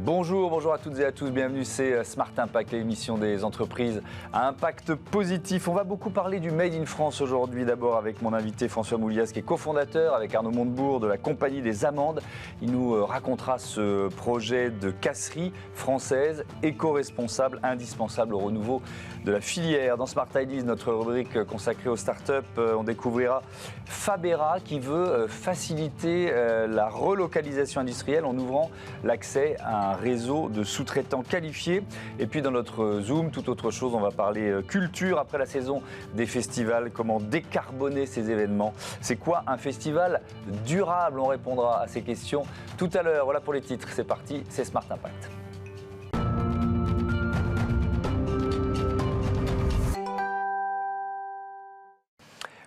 Bonjour à toutes et à tous, bienvenue, c'est Smart Impact, l'émission des entreprises à impact positif. On va beaucoup parler du Made in France aujourd'hui, d'abord avec mon invité François Moulias qui est cofondateur avec Arnaud Montebourg de la Compagnie des Amandes. Il nous racontera ce projet de casserie française éco-responsable, indispensable au renouveau de la filière. Dans Smart Ideas, notre rubrique consacrée aux startups, on découvrira Fabera qui veut faciliter la relocalisation industrielle en ouvrant l'accès à un réseau de sous-traitants qualifiés. Et puis dans notre Zoom, toute autre chose, on va parler culture après la saison des festivals, comment décarboner ces événements. C'est quoi un festival durable? On répondra à ces questions tout à l'heure. Voilà pour les titres, c'est parti, c'est Smart Impact.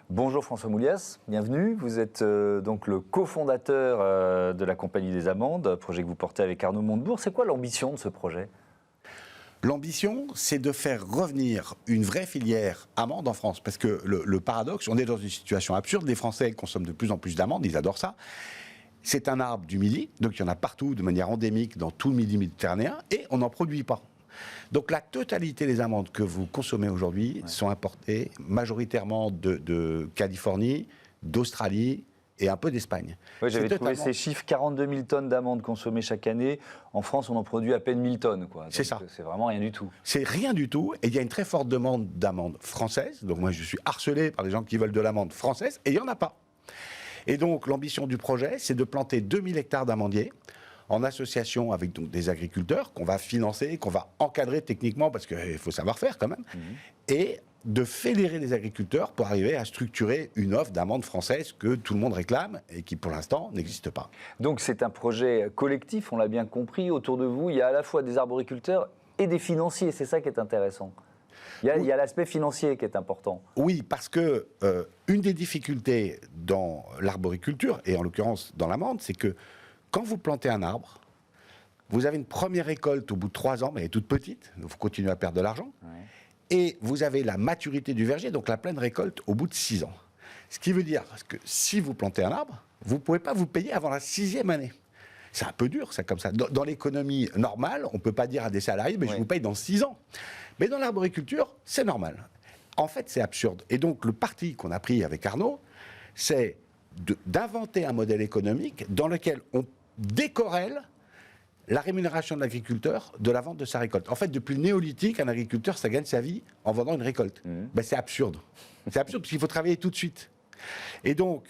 Bonjour François Moulias, bienvenue. Vous êtes donc le cofondateur de la Compagnie des Amandes, projet que vous portez avec Arnaud Montebourg. C'est quoi l'ambition de ce projet? L'ambition, c'est de faire revenir une vraie filière amande en France. Parce que le paradoxe, on est dans une situation absurde. Les Français consomment de plus en plus d'amandes, ils adorent ça. C'est un arbre du Midi, donc il y en a partout de manière endémique dans tout le Midi méditerranéen, et on n'en produit pas. Donc la totalité des amandes que vous consommez aujourd'hui sont importées majoritairement de Californie, d'Australie et un peu d'Espagne. Oui, j'avais trouvé ces chiffres, 42 000 tonnes d'amandes consommées chaque année. En France, on en produit à peine 1000 tonnes. C'est ça. C'est vraiment rien du tout. C'est rien du tout. Et il y a une très forte demande d'amandes françaises. Donc moi, je suis harcelé par les gens qui veulent de l'amande française. Et il n'y en a pas. Et donc l'ambition du projet, c'est de planter 2000 hectares d'amandiers en association avec donc, des agriculteurs qu'on va financer, qu'on va encadrer techniquement, parce qu'il faut savoir faire quand même, et de fédérer les agriculteurs pour arriver à structurer une offre d'amandes françaises que tout le monde réclame et qui pour l'instant n'existe pas. Donc c'est un projet collectif, on l'a bien compris. Autour de vous, il y a à la fois des arboriculteurs et des financiers, c'est ça qui est intéressant. Il y a l'aspect financier qui est important. Oui, parce que une des difficultés dans l'arboriculture, et en l'occurrence dans l'amande, c'est que quand vous plantez un arbre, vous avez une première récolte au bout de 3 ans, mais elle est toute petite, donc vous continuez à perdre de l'argent, et vous avez la maturité du verger, donc la pleine récolte, au bout de 6 ans. Ce qui veut dire que si vous plantez un arbre, vous ne pouvez pas vous payer avant la 6e année. C'est un peu dur, ça, comme ça. Dans l'économie normale, on ne peut pas dire à des salariés, mais je vous paye dans 6 ans. Mais dans l'arboriculture, c'est normal. En fait, c'est absurde. Et donc, le parti qu'on a pris avec Arnaud, c'est d'inventer un modèle économique dans lequel on décorrèle la rémunération de l'agriculteur de la vente de sa récolte. En fait, depuis le néolithique, un agriculteur, ça gagne sa vie en vendant une récolte. Ben, c'est absurde. C'est absurde parce qu'il faut travailler tout de suite. Et donc,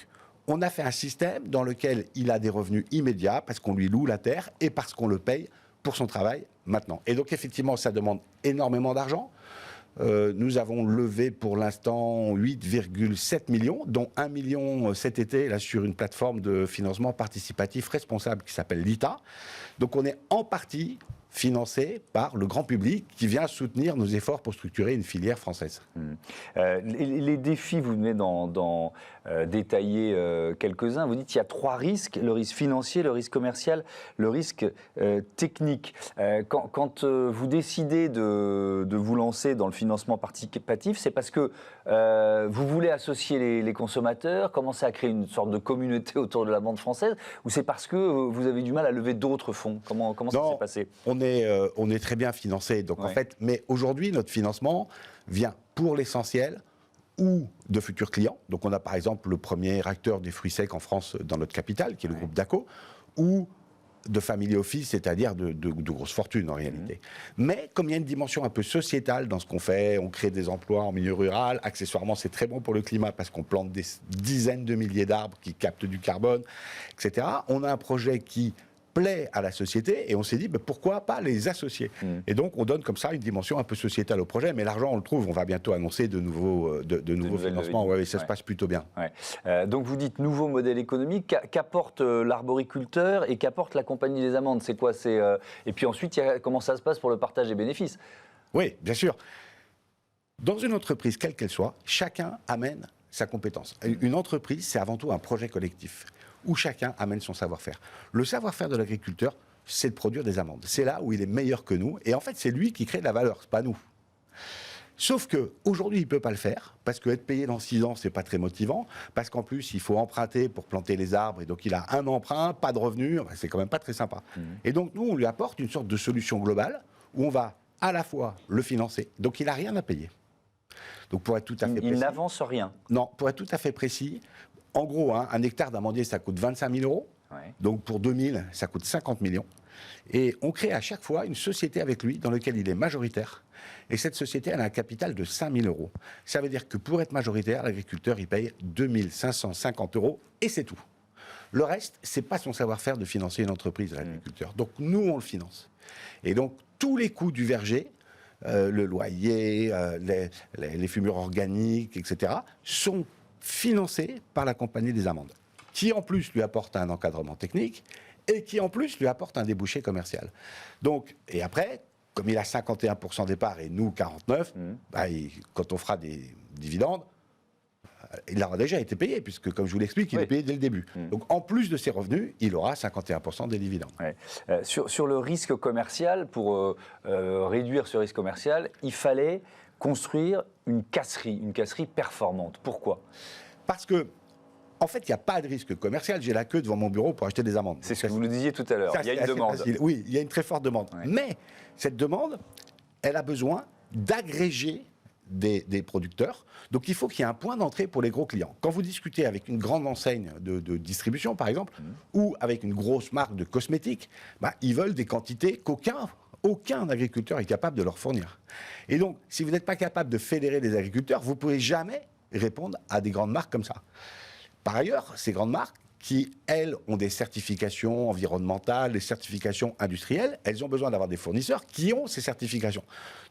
on a fait un système dans lequel il a des revenus immédiats parce qu'on lui loue la terre et parce qu'on le paye pour son travail maintenant. Et donc, effectivement, ça demande énormément d'argent. Nous avons levé pour l'instant 8,7 millions, dont 1 million cet été là, sur une plateforme de financement participatif responsable qui s'appelle l'ITA. Donc on est en partie financé par le grand public qui vient soutenir nos efforts pour structurer une filière française. Les défis, vous venez d'en détailler quelques-uns. Vous dites qu'il y a 3 risques, le risque financier, le risque commercial, le risque technique. Quand vous décidez de vous lancer dans le financement participatif, c'est parce que vous voulez associer les consommateurs, commencer à créer une sorte de communauté autour de la vente française, ou c'est parce que vous avez du mal à lever d'autres fonds? Comment ça s'est passé? On est très bien financé. Donc en fait, mais aujourd'hui, notre financement vient pour l'essentiel ou de futurs clients. Donc on a par exemple le premier acteur des fruits secs en France dans notre capitale, qui est le groupe Daco, ou de family office, c'est-à-dire de grosses fortunes en réalité. Mais comme il y a une dimension un peu sociétale dans ce qu'on fait, on crée des emplois en milieu rural, accessoirement c'est très bon pour le climat parce qu'on plante des dizaines de milliers d'arbres qui captent du carbone, etc. On a un projet qui plaît à la société et on s'est dit pourquoi pas les associer. Et donc on donne comme ça une dimension un peu sociétale au projet, mais l'argent on le trouve, on va bientôt annoncer de nouveaux financements, ça se passe plutôt bien. Donc vous dites nouveau modèle économique, qu'apporte l'arboriculteur et qu'apporte la Compagnie des Amandes? C'est quoi? Et puis ensuite, comment ça se passe pour le partage des bénéfices? Oui, bien sûr. Dans une entreprise, quelle qu'elle soit, chacun amène sa compétence. Une entreprise, c'est avant tout un projet collectif où chacun amène son savoir-faire. Le savoir-faire de l'agriculteur, c'est de produire des amandes. C'est là où il est meilleur que nous. Et en fait, c'est lui qui crée de la valeur, c'est pas nous. Sauf qu'aujourd'hui, il ne peut pas le faire, parce qu'être payé dans 6 ans, ce n'est pas très motivant, parce qu'en plus, il faut emprunter pour planter les arbres, et donc il a un emprunt, pas de revenus, c'est quand même pas très sympa. Et donc nous, on lui apporte une sorte de solution globale, où on va à la fois le financer, donc il n'a rien à payer. Donc pour être tout à fait précis... Il n'avance rien. Non, pour être tout à fait précis, en gros, un hectare d'amandier, ça coûte 25 000 euros. Ouais. Donc pour 2000, ça coûte 50 millions. Et on crée à chaque fois une société avec lui dans laquelle il est majoritaire. Et cette société, elle a un capital de 5 000 euros. Ça veut dire que pour être majoritaire, l'agriculteur, il paye 2 550 euros et c'est tout. Le reste, c'est pas son savoir-faire de financer une entreprise, l'agriculteur. Donc nous, on le finance. Et donc tous les coûts du verger, le loyer, les fumures organiques, etc., sont financés par la Compagnie des Amandes, qui en plus lui apporte un encadrement technique et qui en plus lui apporte un débouché commercial. Donc, et après, comme il a 51% des parts et nous 49%, quand on fera des dividendes, il aura déjà été payé, puisque comme je vous l'explique, il est payé dès le début. Donc en plus de ses revenus, il aura 51% des dividendes. Ouais. Sur le risque commercial, pour réduire ce risque commercial, il fallait construire une casserie performante. Pourquoi ? Parce que, en fait, il n'y a pas de risque commercial. J'ai la queue devant mon bureau pour acheter des amandes. C'est ce que vous nous disiez tout à l'heure. Il y a une demande. Facile. Oui, il y a une très forte demande. Ouais. Mais cette demande, elle a besoin d'agréger des producteurs. Donc il faut qu'il y ait un point d'entrée pour les gros clients. Quand vous discutez avec une grande enseigne de distribution, par exemple, ou avec une grosse marque de cosmétiques, ils veulent des quantités aucun agriculteur est capable de leur fournir. Et donc, si vous n'êtes pas capable de fédérer les agriculteurs, vous ne pouvez jamais répondre à des grandes marques comme ça. Par ailleurs, ces grandes marques, qui, elles, ont des certifications environnementales, des certifications industrielles, elles ont besoin d'avoir des fournisseurs qui ont ces certifications.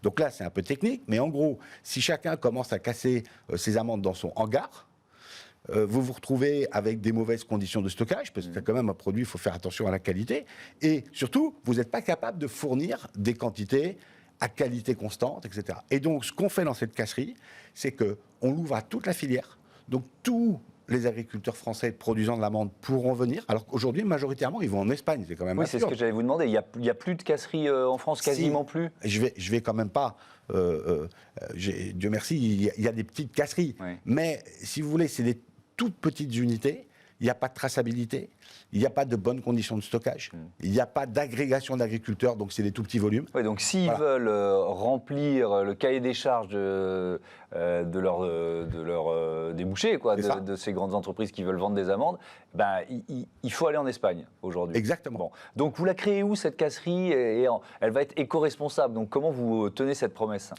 Donc là, c'est un peu technique, mais en gros, si chacun commence à casser ses amandes dans son hangar, vous vous retrouvez avec des mauvaises conditions de stockage, parce que c'est quand même un produit, il faut faire attention à la qualité, et surtout, vous n'êtes pas capable de fournir des quantités à qualité constante, etc. Et donc, ce qu'on fait dans cette casserie, c'est qu'on l'ouvre à toute la filière. Donc, tous les agriculteurs français produisant de l'amande pourront venir, alors qu'aujourd'hui, majoritairement, ils vont en Espagne. C'est quand même oui, c'est ce que j'allais vous demander. Il n'y a plus de casserie en France, quasiment plus. Je vais quand même pas... Dieu merci, il y a des petites casseries. Oui. Mais, si vous voulez, c'est des toutes petites unités. Il n'y a pas de traçabilité, il n'y a pas de bonnes conditions de stockage, il n'y a pas d'agrégation d'agriculteurs, donc c'est des tout petits volumes. Oui, donc s'ils veulent remplir le cahier des charges de leur débouché, de ces grandes entreprises qui veulent vendre des amandes, il faut aller en Espagne aujourd'hui. Exactement. Bon. Donc vous la créez où cette casserie et elle va être éco-responsable, donc comment vous tenez cette promesse ?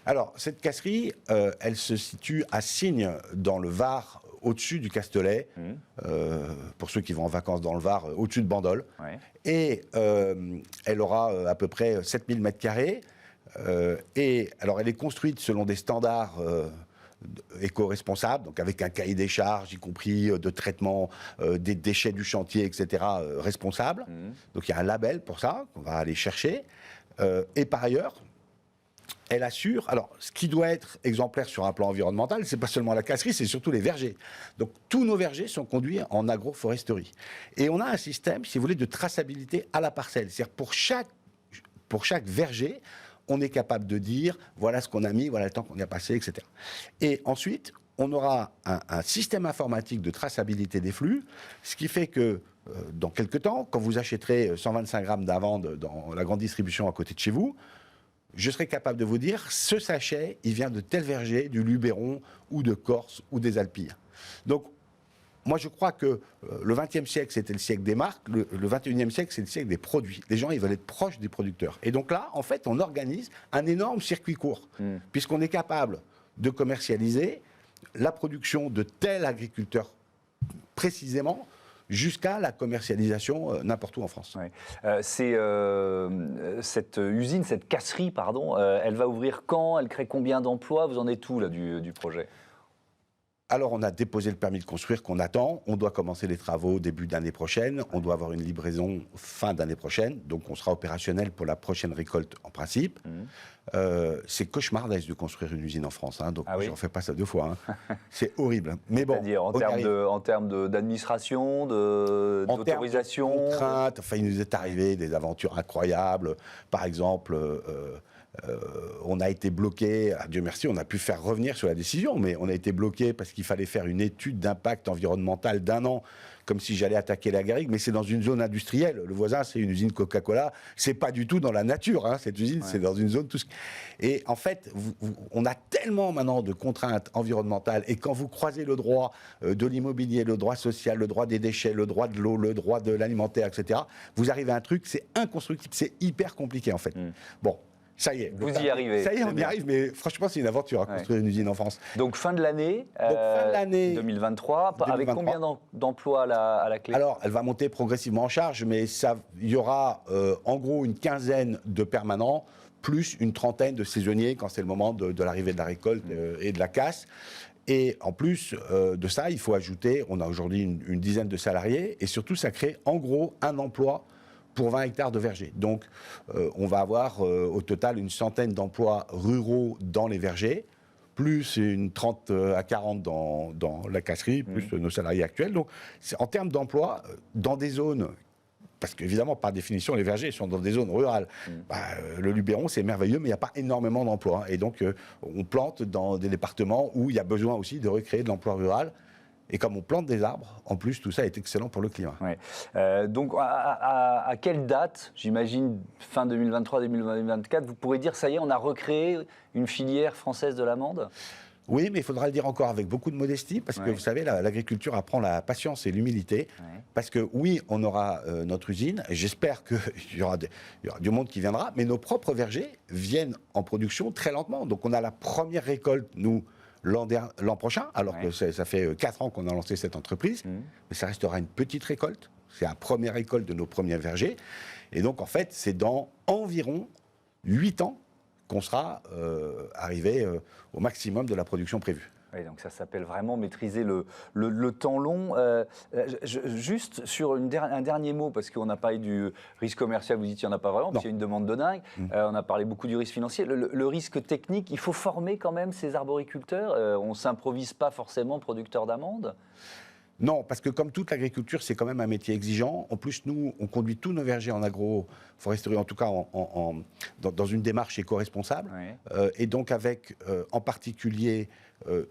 Alors, cette casserie, elle se situe à Signes, dans le Var, au-dessus du Castellet, pour ceux qui vont en vacances dans le Var, au-dessus de Bandol. Ouais. Et elle aura à peu près 7000 mètres carrés. Et alors, elle est construite selon des standards éco-responsables, donc avec un cahier des charges, y compris de traitement des déchets du chantier, etc., responsable. Donc, il y a un label pour ça, qu'on va aller chercher. Et par ailleurs, elle assure, alors ce qui doit être exemplaire sur un plan environnemental, c'est pas seulement la casserie, c'est surtout les vergers. Donc tous nos vergers sont conduits en agroforesterie. Et on a un système, si vous voulez, de traçabilité à la parcelle. C'est-à-dire pour chaque verger, on est capable de dire, voilà ce qu'on a mis, voilà le temps qu'on y a passé, etc. Et ensuite, on aura un système informatique de traçabilité des flux, ce qui fait que dans quelques temps, quand vous achèterez 125 grammes d'amande dans la grande distribution à côté de chez vous, je serai capable de vous dire, ce sachet, il vient de tel verger, du Luberon, ou de Corse, ou des Alpilles. Donc, moi, je crois que le XXe siècle, c'était le siècle des marques. Le XXIe siècle, c'est le siècle des produits. Les gens, ils veulent être proches des producteurs. Et donc là, en fait, on organise un énorme circuit court, puisqu'on est capable de commercialiser la production de tel agriculteur précisément, jusqu'à la commercialisation n'importe où en France. Ouais. Cette usine, cette casserie, pardon, elle va ouvrir quand ? Elle crée combien d'emplois ? Vous en êtes où là, du projet ? Alors, on a déposé le permis de construire qu'on attend. On doit commencer les travaux début d'année prochaine. On doit avoir une livraison fin d'année prochaine. Donc, on sera opérationnel pour la prochaine récolte en principe. C'est cauchemardesque de construire une usine en France. Hein, donc, je n'en fais pas ça 2 fois. Hein. C'est horrible. Mais bon, c'est-à-dire en termes d'administration, d'autorisation, de contraintes. Enfin, il nous est arrivé des aventures incroyables. Par exemple, On a été bloqué, Dieu merci, on a pu faire revenir sur la décision, mais on a été bloqué parce qu'il fallait faire une étude d'impact environnemental d'1 an, comme si j'allais attaquer la garrigue, mais c'est dans une zone industrielle. Le voisin, c'est une usine Coca-Cola. C'est pas du tout dans la nature, hein, cette usine, c'est dans une zone... Et en fait, on a tellement maintenant de contraintes environnementales, et quand vous croisez le droit de l'immobilier, le droit social, le droit des déchets, le droit de l'eau, le droit de l'alimentaire, etc., vous arrivez à un truc, c'est inconstructible, c'est hyper compliqué en fait. Bon. Ça y est. Vous y arrivez. Ça y est, on y arrive, mais franchement, c'est une aventure à construire une usine en France. Donc fin de l'année 2023, avec combien d'emplois à la clé? Alors, elle va monter progressivement en charge, mais il y aura en gros une quinzaine de permanents, plus une trentaine de saisonniers quand c'est le moment de l'arrivée de la récolte et de la casse. Et en plus de ça, il faut ajouter, on a aujourd'hui une dizaine de salariés, et surtout, ça crée en gros un emploi pour 20 hectares de vergers. Donc, on va avoir au total une centaine d'emplois ruraux dans les vergers, plus une 30 à 40 dans la casserie, plus nos salariés actuels. Donc, en termes d'emploi, dans des zones... Parce qu'évidemment, par définition, les vergers sont dans des zones rurales. Le Luberon, c'est merveilleux, mais il n'y a pas énormément d'emplois. Et donc, on plante dans des départements où il y a besoin aussi de recréer de l'emploi rural. Et comme on plante des arbres, en plus, tout ça est excellent pour le climat. Ouais. Donc, à quelle date, j'imagine fin 2023-2024, vous pourrez dire, ça y est, on a recréé une filière française de l'amande? Oui, mais il faudra le dire encore avec beaucoup de modestie, parce que vous savez, l'agriculture apprend la patience et l'humilité. Parce que oui, on aura notre usine, j'espère qu'il y aura du monde qui viendra, mais nos propres vergers viennent en production très lentement. Donc on a la première récolte, nous, l'an prochain, alors que ça fait 4 ans qu'on a lancé cette entreprise, mais ça restera une petite récolte. C'est la première récolte de nos premiers vergers. Et donc, en fait, c'est dans environ 8 ans qu'on sera arrivé au maximum de la production prévue. Oui, donc ça s'appelle vraiment maîtriser le temps long. Juste sur un dernier mot, parce qu'on a parlé du risque commercial, vous dites qu'il n'y en a pas vraiment, parce qu'il y a une demande de dingue. On a parlé beaucoup du risque financier. Le risque technique, il faut former quand même ces arboriculteurs. On ne s'improvise pas forcément producteur d'amandes. Non, parce que comme toute l'agriculture, c'est quand même un métier exigeant. En plus, nous, on conduit tous nos vergers en agroforesterie, en tout cas dans une démarche éco-responsable. Et donc avec, en particulier,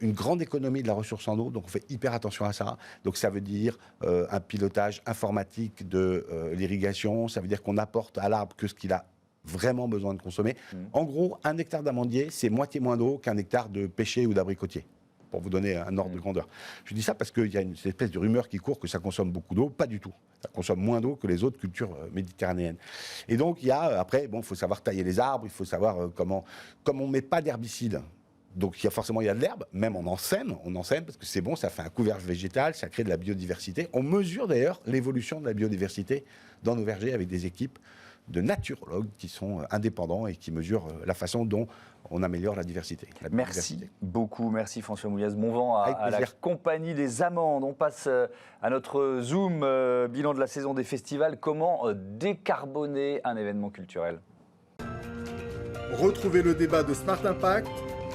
une grande économie de la ressource en eau. Donc on fait hyper attention à ça. Donc ça veut dire un pilotage informatique de l'irrigation. Ça veut dire qu'on apporte à l'arbre que ce qu'il a vraiment besoin de consommer. En gros, 1 hectare d'amandier, c'est moitié moins d'eau qu'un hectare de pêcher ou d'abricotier, pour vous donner un ordre de grandeur. Je dis ça parce qu'il y a une espèce de rumeur qui court que ça consomme beaucoup d'eau. Pas du tout. Ça consomme moins d'eau que les autres cultures méditerranéennes. Et donc, il y a, après, il faut savoir tailler les arbres, il faut savoir comment... Comme on ne met pas d'herbicide, donc il y a de l'herbe, même on en sème parce que c'est bon, ça fait un couvercle végétal, ça crée de la biodiversité. On mesure d'ailleurs l'évolution de la biodiversité dans nos vergers avec des équipes de naturologues qui sont indépendants et qui mesurent la façon dont on améliore la diversité. Merci beaucoup, merci François Moulias. Bon vent à la compagnie des amandes. On passe à notre Zoom, bilan de la saison des festivals. Comment décarboner un événement culturel? Retrouvez le débat de Smart Impact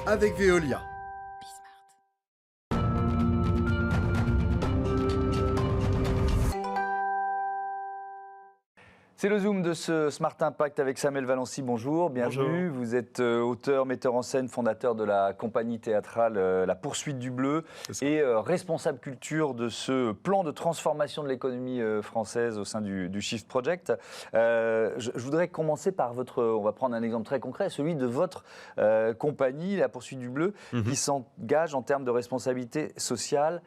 avec Veolia. C'est le Zoom de ce Smart Impact avec Samuel Valency. Bonjour, bienvenue. Bonjour. Vous êtes auteur, metteur en scène, fondateur de la compagnie théâtrale La Poursuite du Bleu et responsable culture de ce plan de transformation de l'économie française au sein du Shift Project. Je voudrais commencer par on va prendre un exemple très concret, celui de votre compagnie, La Poursuite du Bleu, qui s'engage en termes de responsabilité sociale,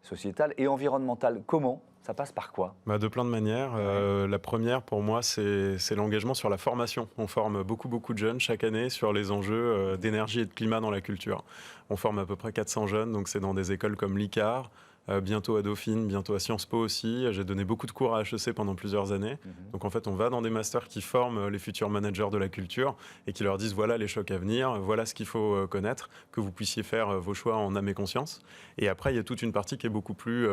sociétale et environnementale. Comment ? Ça passe par quoi ? De plein de manières. La première, pour moi, c'est l'engagement sur la formation. On forme beaucoup de jeunes chaque année sur les enjeux d'énergie et de climat dans la culture. On forme à peu près 400 jeunes, donc c'est dans des écoles comme l'ICAR, bientôt à Dauphine, bientôt à Sciences Po aussi. J'ai donné beaucoup de cours à HEC pendant plusieurs années. Donc en fait, on va dans des masters qui forment les futurs managers de la culture et qui leur disent voilà les chocs à venir, voilà ce qu'il faut connaître, que vous puissiez faire vos choix en âme et conscience. Et après, il y a toute une partie qui est beaucoup plus,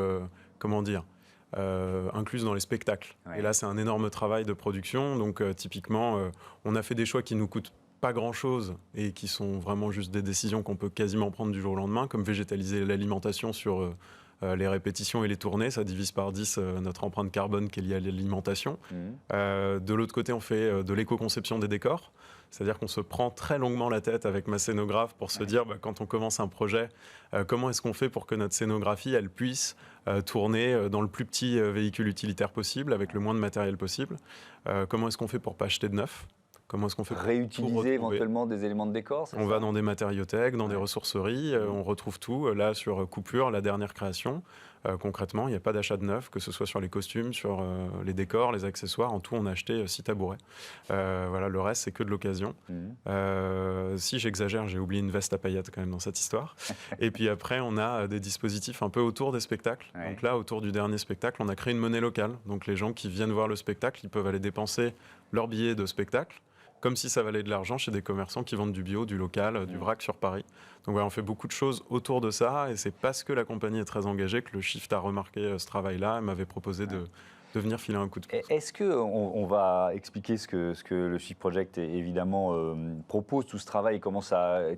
incluse dans les spectacles. Et là, c'est un énorme travail de production. Donc, typiquement, on a fait des choix qui nous coûtent pas grand-chose et qui sont vraiment juste des décisions qu'on peut quasiment prendre du jour au lendemain, comme végétaliser l'alimentation sur les répétitions et les tournées, ça divise par 10 notre empreinte carbone qui est liée à l'alimentation. De l'autre côté, on fait de l'éco-conception des décors. C'est-à-dire qu'on se prend très longuement la tête avec ma scénographe pour se dire, quand on commence un projet, comment est-ce qu'on fait pour que notre scénographie, elle puisse tourner dans le plus petit véhicule utilitaire possible, avec le moins de matériel possible. Comment est-ce qu'on fait pour pas acheter de neuf? Comment est-ce qu'on fait pour réutiliser éventuellement des éléments de décor? On va dans des matériothèques, dans des ressourceries, on retrouve tout. Là, sur Coupure, la dernière création, concrètement, il n'y a pas d'achat de neuf, que ce soit sur les costumes, sur les décors, les accessoires. En tout, on a acheté 6 tabourets. Voilà, le reste, c'est que de l'occasion. Si j'exagère, j'ai oublié une veste à paillettes quand même dans cette histoire. Et puis après, on a des dispositifs un peu autour des spectacles. Donc là, autour du dernier spectacle, on a créé une monnaie locale. Donc les gens qui viennent voir le spectacle, ils peuvent aller dépenser leur billet de spectacle, comme si ça valait de l'argent chez des commerçants qui vendent du bio, du local, du vrac sur Paris. Donc voilà, on fait beaucoup de choses autour de ça, et c'est parce que la compagnie est très engagée que le Shift a remarqué ce travail-là et m'avait proposé de venir filer un coup de pouce. Est-ce qu'on va expliquer ce que le Shift Project évidemment propose, tout ce travail,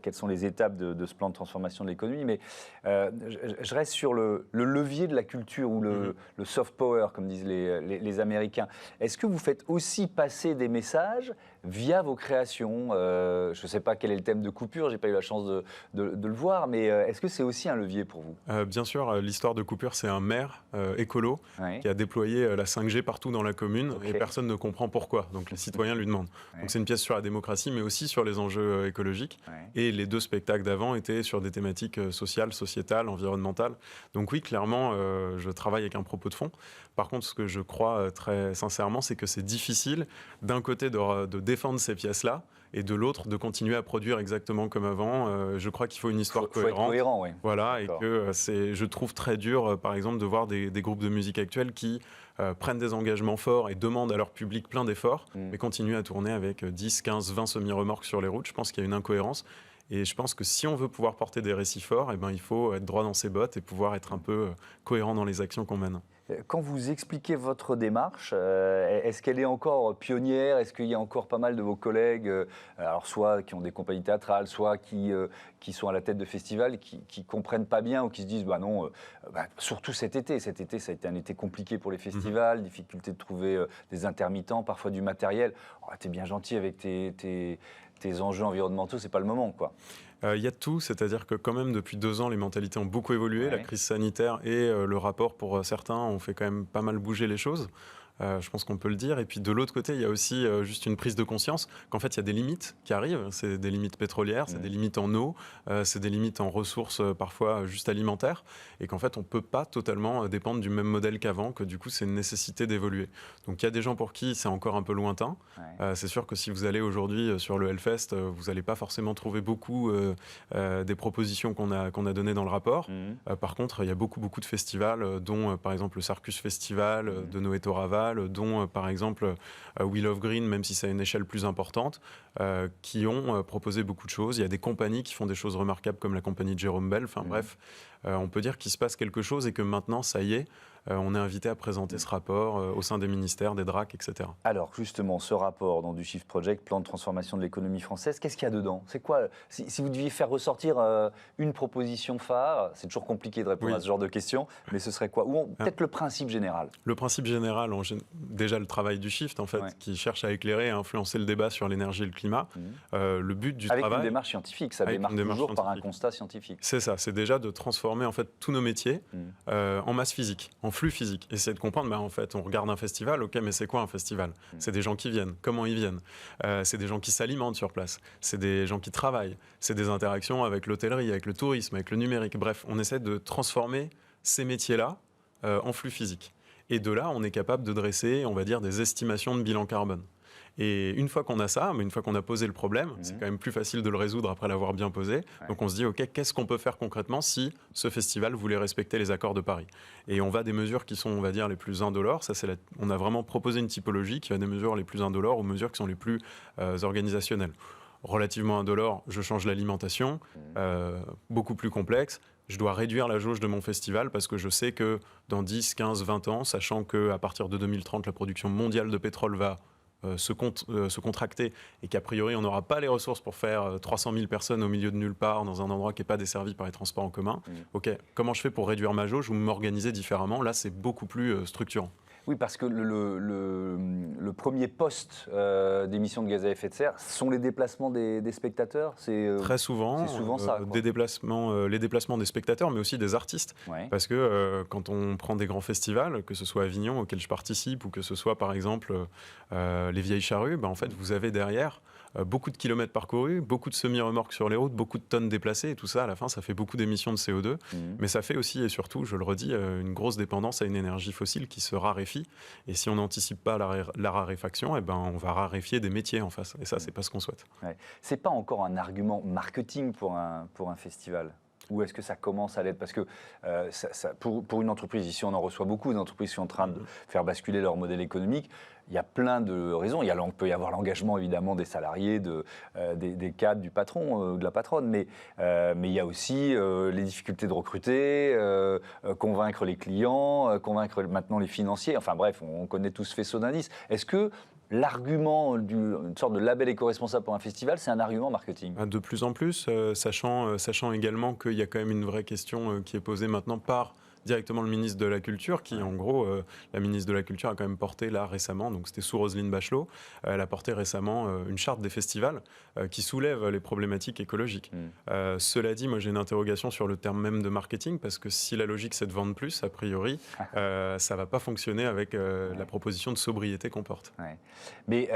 quelles sont les étapes de ce plan de transformation de l'économie, mais je reste sur le levier de la culture ou le soft power, comme disent les Américains. Est-ce que vous faites aussi passer des messages via vos créations? Je ne sais pas quel est le thème de Coupure, je n'ai pas eu la chance de le voir, mais est-ce que c'est aussi un levier pour vous? Bien sûr, l'histoire de Coupure, c'est un maire écolo qui a déployé la 5G partout dans la commune, et personne ne comprend pourquoi. Donc les citoyens lui demandent. Donc c'est une pièce sur la démocratie, mais aussi sur les enjeux écologiques. Et les 2 spectacles d'avant étaient sur des thématiques sociales, sociétales, environnementales. Donc oui, clairement, je travaille avec un propos de fond. Par contre, ce que je crois très sincèrement, c'est que c'est difficile, d'un côté, de défendre ces pièces-là, et de l'autre, de continuer à produire exactement comme avant. Je crois qu'il faut une histoire cohérente. Faut être cohérent, oui. Voilà, et que je trouve très dur, par exemple, de voir des groupes de musique actuels qui prennent des engagements forts et demandent à leur public plein d'efforts, mais continuent à tourner avec 10, 15, 20 semi-remorques sur les routes. Je pense qu'il y a une incohérence. Et je pense que si on veut pouvoir porter des récits forts, il faut être droit dans ses bottes et pouvoir être un peu cohérent dans les actions qu'on mène. Quand vous expliquez votre démarche, est-ce qu'elle est encore pionnière? Est-ce qu'il y a encore pas mal de vos collègues, alors soit qui ont des compagnies théâtrales, soit qui sont à la tête de festivals, qui comprennent pas bien ou qui se disent surtout cet été, ça a été un été compliqué pour les festivals, difficulté de trouver des intermittents, parfois du matériel. Oh, t'es bien gentil avec tes enjeux environnementaux, c'est pas le moment, quoi. Il y a de tout, c'est-à-dire que quand même depuis 2 ans, les mentalités ont beaucoup évolué. La crise sanitaire et le rapport pour certains ont fait quand même pas mal bouger les choses. Je pense qu'on peut le dire. Et puis de l'autre côté, il y a aussi juste une prise de conscience qu'en fait, il y a des limites qui arrivent. C'est des limites pétrolières, c'est des limites en eau, c'est des limites en ressources parfois juste alimentaires. Et qu'en fait, on ne peut pas totalement dépendre du même modèle qu'avant, que du coup, c'est une nécessité d'évoluer. Donc il y a des gens pour qui c'est encore un peu lointain. C'est sûr que si vous allez aujourd'hui sur le Hellfest, vous n'allez pas forcément trouver beaucoup des propositions qu'on a données dans le rapport. Par contre, il y a beaucoup de festivals, dont par exemple le Sarcus Festival de Noé Toraval, dont par exemple We Love Green, même si c'est à une échelle plus importante, qui ont proposé beaucoup de choses. Il y a des compagnies qui font des choses remarquables comme la compagnie de Jérôme Bell. Enfin bref, on peut dire qu'il se passe quelque chose et que maintenant, ça y est, on est invité à présenter ce rapport au sein des ministères, des DRAC, etc. Alors justement, ce rapport du Shift Project, plan de transformation de l'économie française, qu'est-ce qu'il y a dedans? C'est quoi, si vous deviez faire ressortir une proposition phare, c'est toujours compliqué de répondre à ce genre de questions, mais ce serait quoi? Ou peut-être le principe général? Le principe général, déjà le travail du Shift, en fait, qui cherche à éclairer et à influencer le débat sur l'énergie et le climat. Le but du travail... Avec une démarche scientifique, ça démarre toujours par un constat scientifique. C'est ça, c'est déjà de transformer en fait tous nos métiers en masse physique, en flux physique. Essayer de comprendre, en fait, on regarde un festival, ok, mais c'est quoi un festival? C'est des gens qui viennent, comment ils viennent? C'est des gens qui s'alimentent sur place, c'est des gens qui travaillent, c'est des interactions avec l'hôtellerie, avec le tourisme, avec le numérique. Bref, on essaie de transformer ces métiers-là en flux physique. Et de là, on est capable de dresser, on va dire, des estimations de bilan carbone. Et une fois qu'on a ça, mais une fois qu'on a posé le problème, c'est quand même plus facile de le résoudre après l'avoir bien posé. Donc on se dit, ok, qu'est-ce qu'on peut faire concrètement si ce festival voulait respecter les accords de Paris? Et on va des mesures qui sont, on va dire, les plus indolores. On a vraiment proposé une typologie qui va des mesures les plus indolores aux mesures qui sont les plus organisationnelles. Relativement indolore, je change l'alimentation, beaucoup plus complexe. Je dois réduire la jauge de mon festival parce que je sais que dans 10, 15, 20 ans, sachant qu'à partir de 2030, la production mondiale de pétrole va se contracter et qu'a priori on n'aura pas les ressources pour faire 300 000 personnes au milieu de nulle part dans un endroit qui n'est pas desservi par les transports en commun, ok, comment je fais pour réduire ma jauge ou m'organiser différemment? Là, c'est beaucoup plus structurant. Oui, parce que le premier poste d'émissions de gaz à effet de serre sont les déplacements des spectateurs. Très souvent, c'est souvent ça, quoi. les déplacements des spectateurs, mais aussi des artistes. Ouais. Parce que quand on prend des grands festivals, que ce soit Avignon auquel je participe, ou que ce soit par exemple les Vieilles Charrues, en fait, vous avez derrière beaucoup de kilomètres parcourus, beaucoup de semi-remorques sur les routes, beaucoup de tonnes déplacées, et tout ça, à la fin, ça fait beaucoup d'émissions de CO2. Mais ça fait aussi, et surtout, je le redis, une grosse dépendance à une énergie fossile qui se raréfie. Et si on n'anticipe pas la raréfaction, on va raréfier des métiers en face. Et ça, c'est pas ce qu'on souhaite. Ouais. C'est pas encore un argument marketing pour un festival? Ou est-ce que ça commence à l'être? Parce que pour une entreprise, ici on en reçoit beaucoup d'entreprises qui sont en train de faire basculer leur modèle économique. Il y a plein de raisons. On peut y avoir l'engagement évidemment des salariés, des cadres, du patron, de la patronne, mais il y a aussi les difficultés de recruter, convaincre les clients, convaincre maintenant les financiers. Enfin bref, on connaît tous ce faisceau d'indices. Est-ce que l'argument d'une sorte de label éco-responsable pour un festival, c'est un argument marketing? De plus en plus, sachant également qu'il y a quand même une vraie question qui est posée maintenant par directement le ministre de la Culture, qui en gros, la ministre de la Culture a quand même porté là récemment, donc c'était sous Roselyne Bachelot, elle a porté récemment une charte des festivals qui soulève les problématiques écologiques. Cela dit, moi j'ai une interrogation sur le terme même de marketing, parce que si la logique c'est de vendre plus, a priori, ça ne va pas fonctionner avec la proposition de sobriété qu'on porte. Ouais. Mais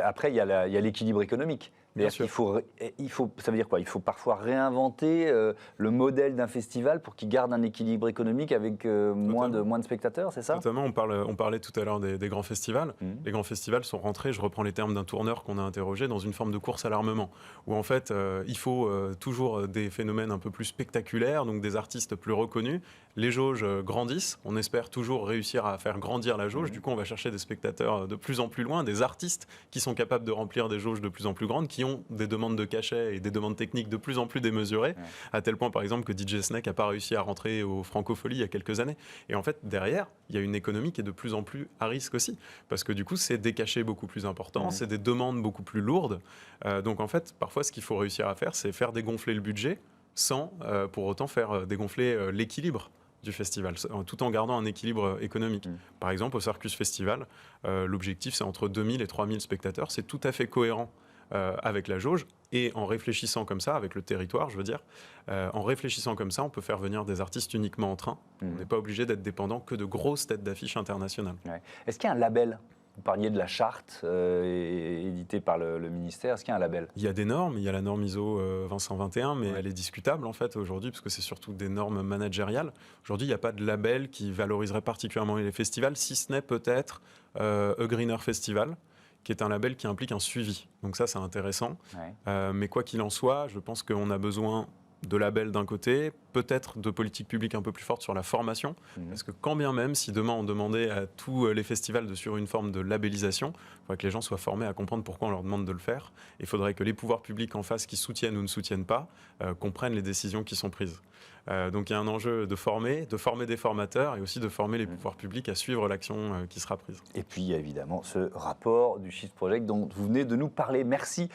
après, il y a l'équilibre économique. Bien sûr. Ça veut dire quoi? Il faut parfois réinventer le modèle d'un festival pour qu'il garde un équilibre économique avec moins de spectateurs, c'est ça? Totalement. On parlait tout à l'heure des grands festivals. Les grands festivals sont rentrés, je reprends les termes d'un tourneur qu'on a interrogé, dans une forme de course à l'armement, où en fait, il faut toujours des phénomènes un peu plus spectaculaires, donc des artistes plus reconnus. Les jauges grandissent, on espère toujours réussir à faire grandir la jauge, du coup on va chercher des spectateurs de plus en plus loin, des artistes qui sont capables de remplir des jauges de plus en plus grandes, qui ont des demandes de cachet et des demandes techniques de plus en plus démesurées, à tel point par exemple que DJ Snake n'a pas réussi à rentrer au Francophonie il y a quelques années. Et en fait derrière, il y a une économie qui est de plus en plus à risque aussi, parce que du coup c'est des cachets beaucoup plus importants, c'est des demandes beaucoup plus lourdes, donc en fait parfois ce qu'il faut réussir à faire, c'est faire dégonfler le budget sans pour autant faire dégonfler l'équilibre du festival, tout en gardant un équilibre économique. Par exemple, au Circus Festival, l'objectif c'est entre 2000 et 3000 spectateurs, c'est tout à fait cohérent avec la jauge, et en réfléchissant comme ça, avec le territoire, je veux dire, en réfléchissant comme ça, on peut faire venir des artistes uniquement en train. On n'est pas obligé d'être dépendant que de grosses têtes d'affiche internationales. Ouais. Est-ce qu'il y a un label? Vous parliez de la charte éditée par le ministère. Est-ce qu'il y a un label? Il y a des normes, il y a la norme ISO 20121, mais elle est discutable en fait aujourd'hui, parce que c'est surtout des normes managériales. Aujourd'hui, il n'y a pas de label qui valoriserait particulièrement les festivals, si ce n'est peut-être A Greener Festival, qui est un label qui implique un suivi. Donc ça, c'est intéressant. Mais quoi qu'il en soit, je pense qu'on a besoin de labels d'un côté, peut-être de politiques publiques un peu plus fortes sur la formation, parce que quand bien même, si demain on demandait à tous les festivals de suivre une forme de labellisation, il faudrait que les gens soient formés à comprendre pourquoi on leur demande de le faire. Il faudrait que les pouvoirs publics en face, qui soutiennent ou ne soutiennent pas, comprennent les décisions qui sont prises. Donc il y a un enjeu de former des formateurs, et aussi de former les pouvoirs publics à suivre l'action qui sera prise. Et puis il y a évidemment ce rapport du Shift Project dont vous venez de nous parler. Merci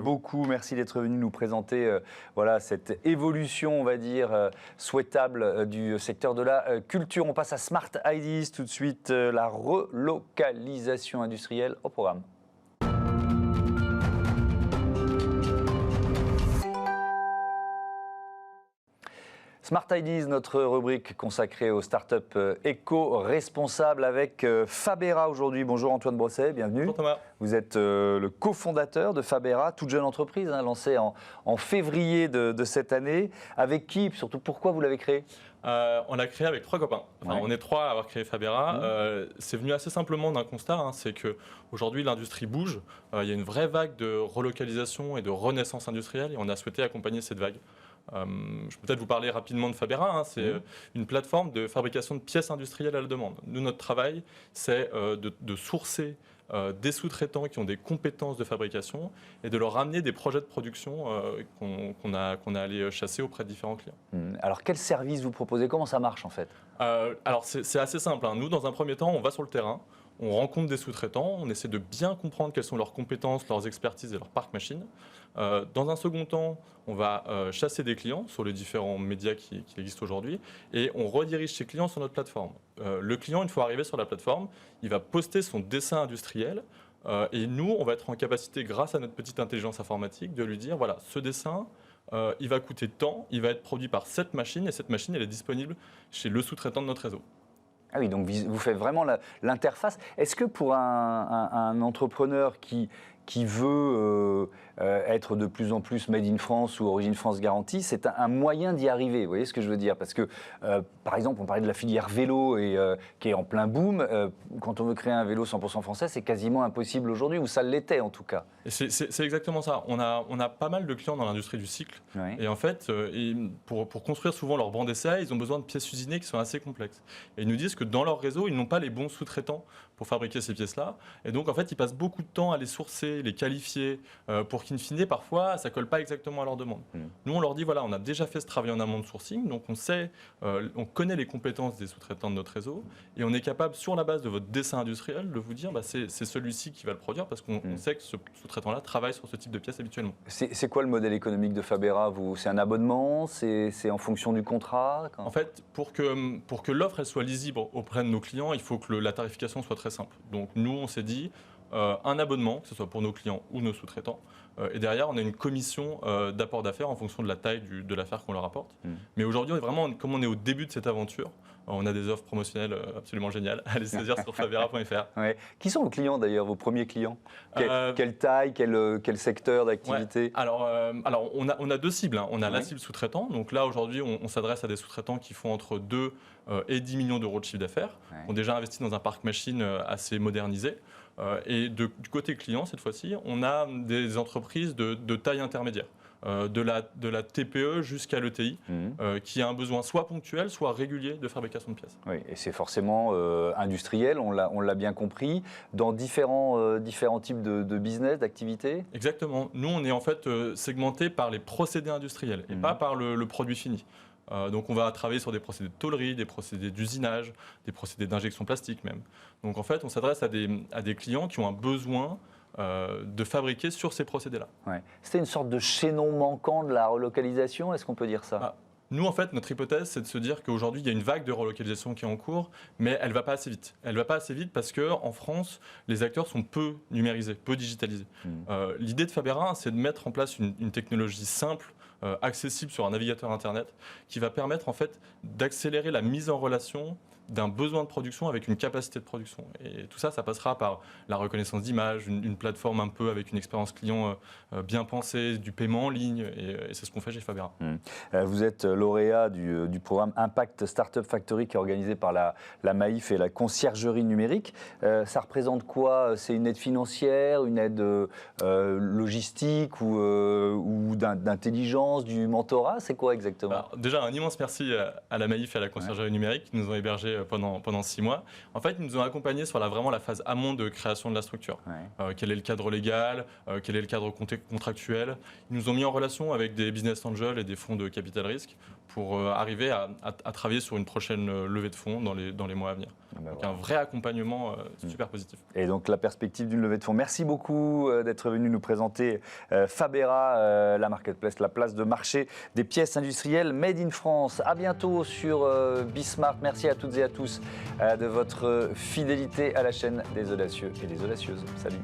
beaucoup, merci d'être venu nous présenter cette évolution, on va dire, souhaitable du secteur de la culture. On passe à Smart Ideas tout de suite, la relocalisation industrielle au programme. Smart Ideas, notre rubrique consacrée aux startups éco-responsables avec Fabera aujourd'hui. Bonjour Antoine Brosset, bienvenue. Bonjour Thomas. Vous êtes le cofondateur de Fabera, toute jeune entreprise, lancée en février de cette année. Avec qui, surtout pourquoi vous l'avez créée? On l'a créé avec 3 copains. Enfin, on est 3 à avoir créé Fabera. C'est venu assez simplement d'un constat, c'est qu'aujourd'hui l'industrie bouge. Il y a une vraie vague de relocalisation et de renaissance industrielle, et on a souhaité accompagner cette vague. Je peux peut-être vous parler rapidement de Fabera. C'est une plateforme de fabrication de pièces industrielles à la demande. Nous, notre travail, c'est de sourcer des sous-traitants qui ont des compétences de fabrication et de leur ramener des projets de production qu'on a allé chasser auprès de différents clients. Alors, quel service vous proposez? Comment ça marche en fait? Alors, c'est assez simple. Nous, dans un premier temps, on va sur le terrain. on rencontre des sous-traitants, on essaie de bien comprendre quelles sont leurs compétences, leurs expertises et leur parc machine. Dans un second temps, on va chasser des clients sur les différents médias qui existent aujourd'hui et on redirige ces clients sur notre plateforme. Le client, une fois arrivé sur la plateforme, il va poster son dessin industriel et nous, on va être en capacité, grâce à notre petite intelligence informatique, de lui dire, voilà, ce dessin, il va coûter tant, il va être produit par cette machine et cette machine, elle est disponible chez le sous-traitant de notre réseau. Ah oui, donc vous faites vraiment l'interface. Est-ce que pour un entrepreneur qui veut être de plus en plus Made in France ou Origine France garantie, c'est un moyen d'y arriver, vous voyez ce que je veux dire? Parce que, par exemple, on parlait de la filière vélo qui est en plein boom. Quand on veut créer un vélo 100% français, c'est quasiment impossible aujourd'hui, ou ça l'était en tout cas. C'est exactement ça. On a pas mal de clients dans l'industrie du cycle. Oui. Et en fait, pour construire souvent leur banc d'essai, ils ont besoin de pièces usinées qui sont assez complexes. Et ils nous disent que dans leur réseau, ils n'ont pas les bons sous-traitants pour fabriquer ces pièces-là. Et donc, en fait, ils passent beaucoup de temps à les sourcer, les qualifier, pour qu'in fine, parfois, ça ne colle pas exactement à leur demande. Nous, on leur dit, voilà, on a déjà fait ce travail en amont de sourcing, donc on connaît les compétences des sous-traitants de notre réseau, et on est capable, sur la base de votre dessin industriel, de vous dire, bah, c'est celui-ci qui va le produire, parce qu'on sait que ce sous-traitant-là travaille sur ce type de pièces habituellement. C'est quoi le modèle économique de Fabera? C'est un abonnement? C'est en fonction du contrat? En fait, pour que l'offre elle soit lisible auprès de nos clients, il faut que la tarification soit très simple. Donc nous, on s'est dit un abonnement, que ce soit pour nos clients ou nos sous-traitants. Et derrière, on a une commission d'apport d'affaires en fonction de la taille de l'affaire qu'on leur apporte. Mais aujourd'hui, vraiment, comme on est au début de cette aventure, on a des offres promotionnelles absolument géniales. Allez saisir sur fabera.fr. Ouais. Qui sont vos clients d'ailleurs, vos premiers clients? Quelle taille, quel secteur d'activité? Ouais. Alors on a deux cibles. Hein. On a la cible sous-traitant. Donc là, aujourd'hui, on s'adresse à des sous-traitants qui font entre 2 et 10 millions d'euros de chiffre d'affaires, qui ont déjà investi dans un parc machine assez modernisé. Et du côté client, cette fois-ci, on a des entreprises de taille intermédiaire. De la TPE jusqu'à l'ETI, qui a un besoin soit ponctuel, soit régulier de fabrication de pièces. Oui, et c'est forcément industriel, on l'a bien compris, dans différents types de business, d'activités. Exactement. Nous, on est en fait segmenté par les procédés industriels et pas par le produit fini. Donc on va travailler sur des procédés de tôlerie, des procédés d'usinage, des procédés d'injection plastique même. Donc en fait, on s'adresse à des clients qui ont un besoin de fabriquer sur ces procédés-là. Ouais. C'était une sorte de chaînon manquant de la relocalisation, est-ce qu'on peut dire ça? Nous, en fait, notre hypothèse, c'est de se dire qu'aujourd'hui, il y a une vague de relocalisation qui est en cours, mais elle ne va pas assez vite. Elle ne va pas assez vite parce qu'en France, les acteurs sont peu numérisés, peu digitalisés. L'idée de Fabera, c'est de mettre en place une technologie simple, accessible sur un navigateur Internet, qui va permettre en fait d'accélérer la mise en relation d'un besoin de production avec une capacité de production. Et tout ça, ça passera par la reconnaissance d'image, une plateforme un peu avec une expérience client bien pensée, du paiement en ligne, et c'est ce qu'on fait chez Fabera. Vous êtes lauréat du programme Impact Startup Factory qui est organisé par la Maïf et la conciergerie numérique. Ça représente quoi? C'est une aide financière, une aide logistique ou d'intelligence, du mentorat? C'est quoi exactement? Alors, déjà, un immense merci à la Maïf et à la conciergerie numérique qui nous ont hébergés pendant 6 mois. En fait, ils nous ont accompagnés sur vraiment la phase amont de création de la structure. Quel est le cadre légal, quel est le cadre contractuel. Ils nous ont mis en relation avec des business angels et des fonds de capital risque pour arriver à travailler sur une prochaine levée de fonds dans les mois à venir. Donc un vrai accompagnement super positif. Et donc la perspective d'une levée de fonds. Merci beaucoup d'être venu nous présenter Fabera, la marketplace, la place de marché des pièces industrielles Made in France. À bientôt sur Bismart. Merci à toutes et à tous de votre fidélité à la chaîne des audacieux et des audacieuses. Salut.